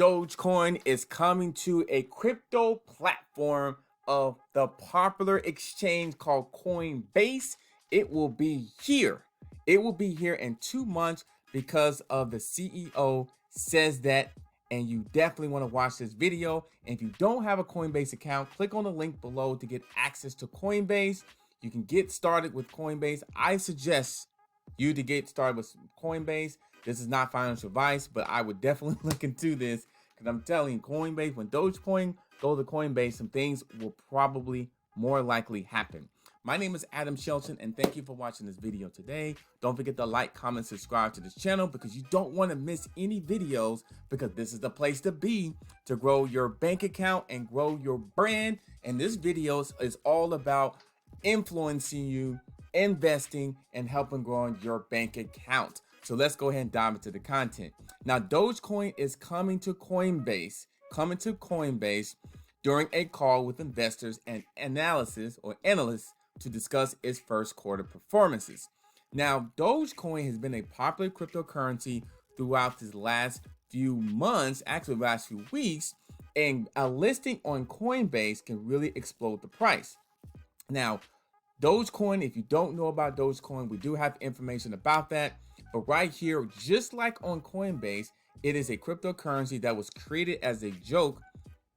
Dogecoin is coming to a crypto platform of the popular exchange called Coinbase. It will be here. It will be here in 2 months because of the CEO says that. And you definitely want to watch this video. And if you don't have a Coinbase account, click on the link below to get access to Coinbase. You can get started with Coinbase. I suggest you to get started with Coinbase. This is not financial advice, but I would definitely look into this because I'm telling you, Coinbase, when Dogecoin goes to Coinbase, some things will probably more likely happen. My name is Adam Shelton, and thank you for watching this video today. Don't forget to like, comment, subscribe to this channel because you don't want to miss any videos, because this is the place to be to grow your bank account and grow your brand. And this video is all about influencing you, investing, and helping grow your bank account. So let's go ahead and dive into the content. Now, Dogecoin is coming to Coinbase, during a call with investors and analysts to discuss its first quarter performances. Now, Dogecoin has been a popular cryptocurrency throughout these last few months, actually the last few weeks, and a listing on Coinbase can really explode the price. Now, Dogecoin, if you don't know about Dogecoin, we do have information about that. But right here, just like on Coinbase, it is a cryptocurrency that was created as a joke.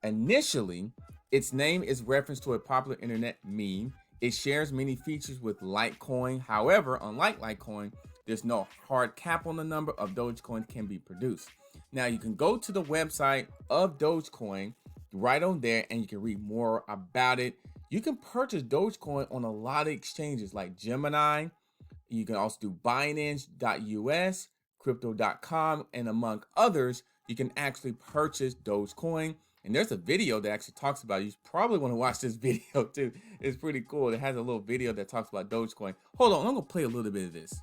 Initially, its name is reference to a popular internet meme. It shares many features with Litecoin. However, unlike Litecoin, there's no hard cap on the number of Dogecoin can be produced. Now, you can go to the website of Dogecoin right on there and you can read more about it. You can purchase Dogecoin on a lot of exchanges like Gemini. You can also do Binance.us, Crypto.com, and among others. You can actually purchase Dogecoin. And there's a video that actually talks about it. You probably want to watch this video too. It's pretty cool. It has a little video that talks about Dogecoin. Hold on, I'm going to play a little bit of this.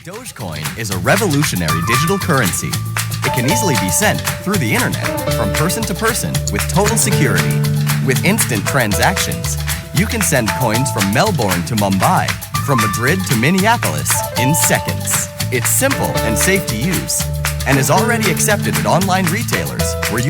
Dogecoin is a revolutionary digital currency. It can easily be sent through the internet from person to person with total security. With instant transactions, you can send coins from Melbourne to Mumbai, from Madrid to Minneapolis in seconds. It's simple and safe to use and is already accepted at online retailers where you...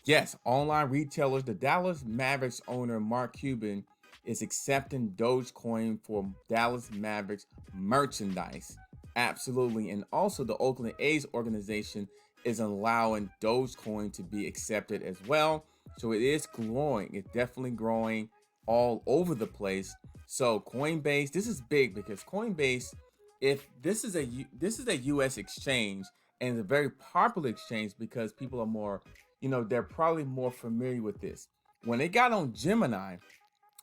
Yes, online retailers. The Dallas Mavericks owner, Mark Cuban, is accepting Dogecoin for Dallas Mavericks merchandise. Absolutely. And also the Oakland A's organization is allowing Dogecoin to be accepted as well. So it is growing. It's definitely growing all over the place. So Coinbase, this is big because Coinbase, if this is a US exchange, and it's a very popular exchange because people are more, they're probably more familiar with this. When they got on Gemini,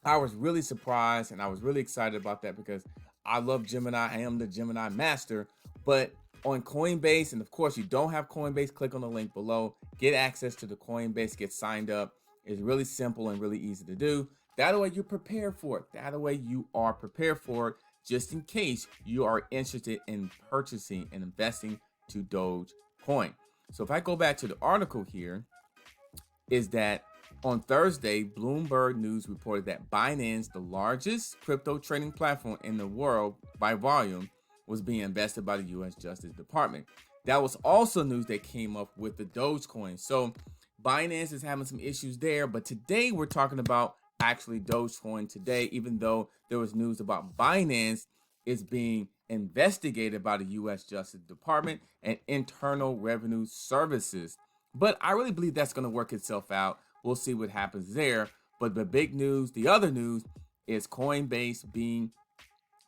I was really surprised and I was really excited about that because I love Gemini. I am the Gemini master. But on Coinbase, and of course you don't have Coinbase, click on the link below. Get access to the Coinbase, get signed up. It's really simple and really easy to do. That way you're prepared for it. That way you are prepared for it just in case you are interested in purchasing and investing to Dogecoin. So if I go back to the article here, is that on Thursday, Bloomberg News reported that Binance, the largest crypto trading platform in the world by volume, was being invested by the U.S. Justice Department. That was also news that came up with the Dogecoin. So Binance is having some issues there, but today we're talking about actually Dogecoin today, even though there was news about Binance is being investigated by the U.S. Justice Department and Internal Revenue Services. But I really believe that's going to work itself out. We'll see what happens there. But the big news, the other news, is Coinbase being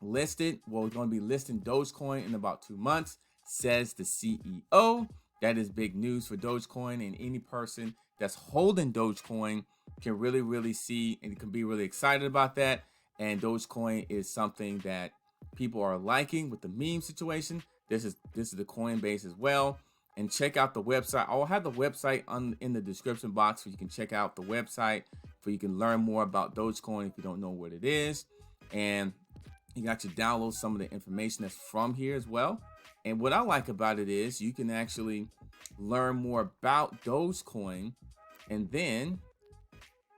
listed. Well, we're going to be listing Dogecoin in about 2 months, says the CEO. That is big news for Dogecoin, and any person that's holding Dogecoin can really see and can be really excited about that. And Dogecoin is something that people are liking with the meme situation. This is the Coinbase as well. And check out the website. I'll have the website in the description box so you can check out the website, so you can learn more about Dogecoin if you don't know what it is. And you can actually download some of the information that's from here as well. And what I like about it is you can actually learn more about Dogecoin, and then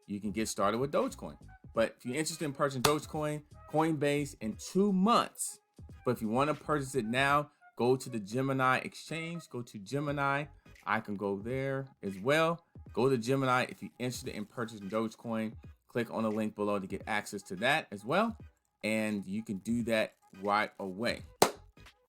you can get started with Dogecoin. But if you're interested in purchasing Dogecoin, Coinbase in 2 months. But if you want to purchase it now, go to the Gemini exchange. Go to Gemini. I can go there as well. Go to Gemini if you're interested in purchasing Dogecoin. Click on the link below to get access to that as well. And you can do that right away.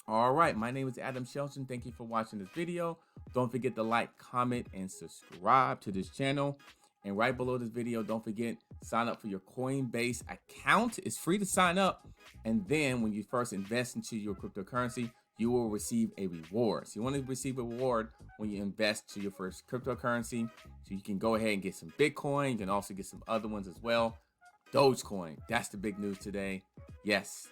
All right, my name is Adam Shelton. Thank you for watching this video. Don't forget to like, comment, and subscribe to this channel. And right below this video, don't forget, sign up for your Coinbase account. It's free to sign up. And then when you first invest into your cryptocurrency, you will receive a reward. So you want to receive a reward when you invest to your first cryptocurrency. So you can go ahead and get some Bitcoin. You can also get some other ones as well. Dogecoin, that's the big news today. Yes,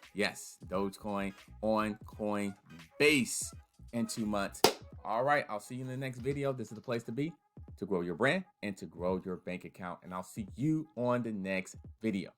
Dogecoin on Coinbase in 2 months. All right, I'll see you in the next video. This is the place to be to grow your brand and to grow your bank account. And I'll see you on the next video.